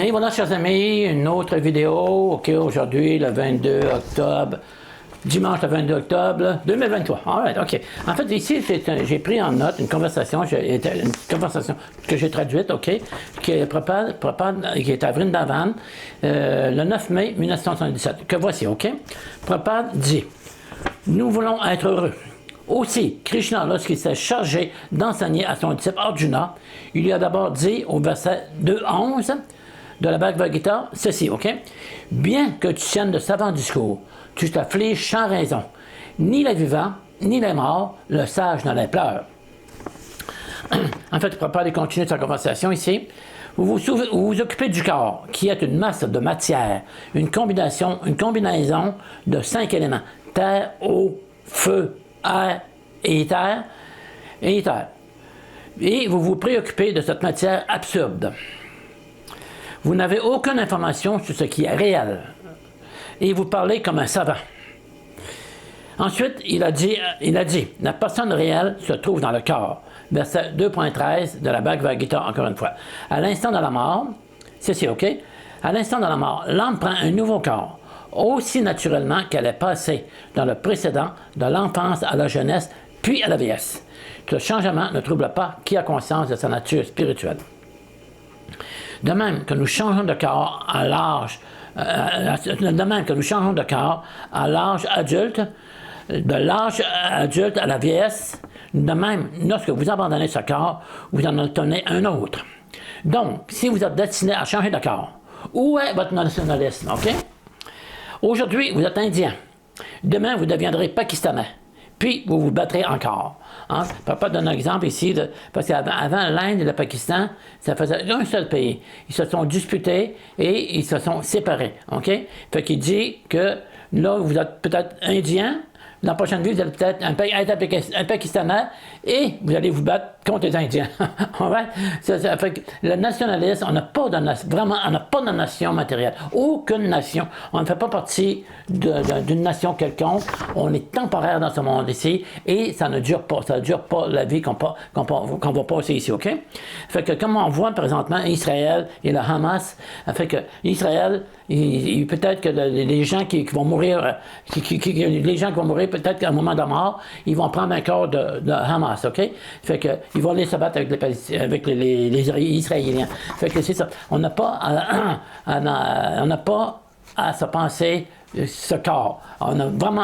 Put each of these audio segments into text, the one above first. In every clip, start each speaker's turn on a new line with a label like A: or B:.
A: Et voilà, chers amis, une autre vidéo. OK, aujourd'hui, le 22 octobre, dimanche le 22 octobre 2023. Alright, OK. En fait, ici, j'ai pris en note une conversation que j'ai traduite, OK, qui est à Vrindavan, le 9 mai 1977, que voici, OK. Prabhupada dit, « Nous voulons être heureux. » Aussi, Krishna, lorsqu'il s'est chargé d'enseigner à son disciple Arjuna, il lui a d'abord dit au verset 2.11 de la Bhagavad Gita, ceci, OK? « Bien que tu tiennes de savants discours, tu t'affliges sans raison. Ni les vivants, ni les morts, le sage ne les pleure. » En fait, Prabhupada continue sa conversation ici. Vous vous occupez du corps, qui est une masse de matière, une combinaison de 5 éléments, terre, eau, feu, air et éther, et vous vous préoccupez de cette matière absurde. Vous n'avez aucune information sur ce qui est réel, et vous parlez comme un savant. Ensuite, il a dit, la personne réelle se trouve dans le corps. Verset 2.13 de la Bhagavad Gita, encore une fois. À l'instant de la mort, c'est OK? À l'instant de la mort, l'âme prend un nouveau corps, aussi naturellement qu'elle est passée dans le précédent, de l'enfance à la jeunesse, puis à la vieillesse. Ce changement ne trouble pas qui a conscience de sa nature spirituelle. De même que nous changeons de corps à l'âge adulte, de l'âge adulte à la vieillesse, de même, lorsque vous abandonnez ce corps, vous en obtenez un autre. Donc, si vous êtes destiné à changer de corps, où est votre nationalisme, OK? Aujourd'hui, vous êtes indien. Demain, vous deviendrez pakistanais. Puis, vous vous battrez encore. Hein? Papa donne un exemple ici, parce qu'avant l'Inde et le Pakistan, ça faisait un seul pays. Ils se sont disputés et ils se sont séparés. OK? Fait qu'il dit que là, vous êtes peut-être indien. Dans la prochaine vie, vous allez peut-être un Pakistanais et vous allez vous battre contre les Indiens. Ça fait que le nationalisme, on n'a pas de nation matérielle. Aucune nation. On ne fait pas partie d'une nation quelconque. On est temporaire dans ce monde ici et ça ne dure pas. Ça ne dure pas la vie qu'on va passer ici, OK? Fait que comme on voit présentement Israël et le Hamas, fait que Israël, peut-être que les gens qui vont mourir, peut-être qu'à un moment de mort, ils vont prendre un corps de Hamas, OK? Fait que ils vont aller se battre avec les Israéliens. Fait que c'est ça. On n'a pas à se penser ce corps.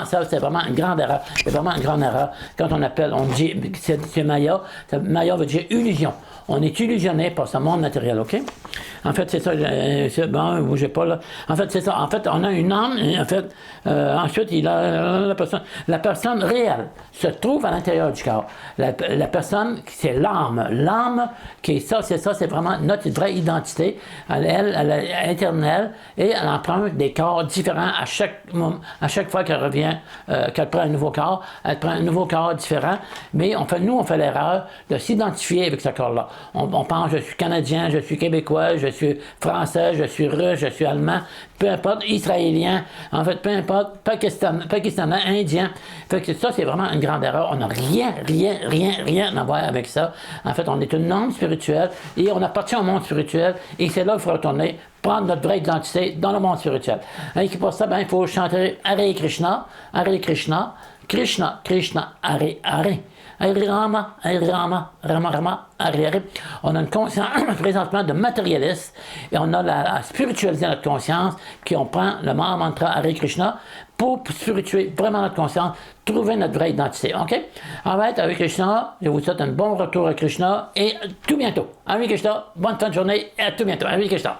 A: Ça, c'est vraiment une grande erreur. C'est vraiment une grande erreur. Quand on dit, c'est Maya. Maya veut dire illusion. On est illusionné par ce monde matériel, OK? En fait, c'est ça. Bon, bougez pas là. En fait, c'est ça. En fait, on a une âme. En fait, ensuite, la personne réelle se trouve à l'intérieur du corps. La personne, c'est l'âme. L'âme, qui est ça, c'est vraiment notre vraie identité. Elle est éternelle et elle emprunte des corps différents à chaque fois qu'elle revient, qu'elle prend un nouveau corps. Elle prend un nouveau corps différent. Mais on fait l'erreur de s'identifier avec ce corps-là. On pense, je suis Canadien, je suis Québécois, je suis Français, je suis Russe, je suis Allemand, peu importe, Israélien, en fait, peu importe, Pakistanais, Indien. Fait que ça, c'est vraiment une grande erreur. On n'a rien à voir avec ça. En fait, on est une âme spirituelle et on appartient au monde spirituel et c'est là qu'il faut retourner, prendre notre vraie identité dans le monde spirituel. Et pour ça, il faut chanter Hare Krishna, Krishna, Krishna, Hare Hare. Hare Rama, Rama, Rama, Hare Hare. On a une conscience présentement de matérialiste et on a à spiritualiser notre conscience, on prend le mantra Hare Krishna pour spirituer vraiment notre conscience, trouver notre vraie identité. OK? Alright, Hare Krishna, je vous souhaite un bon retour à Krishna et à tout bientôt. Hare Krishna, bonne fin de journée et à tout bientôt. Hare Krishna.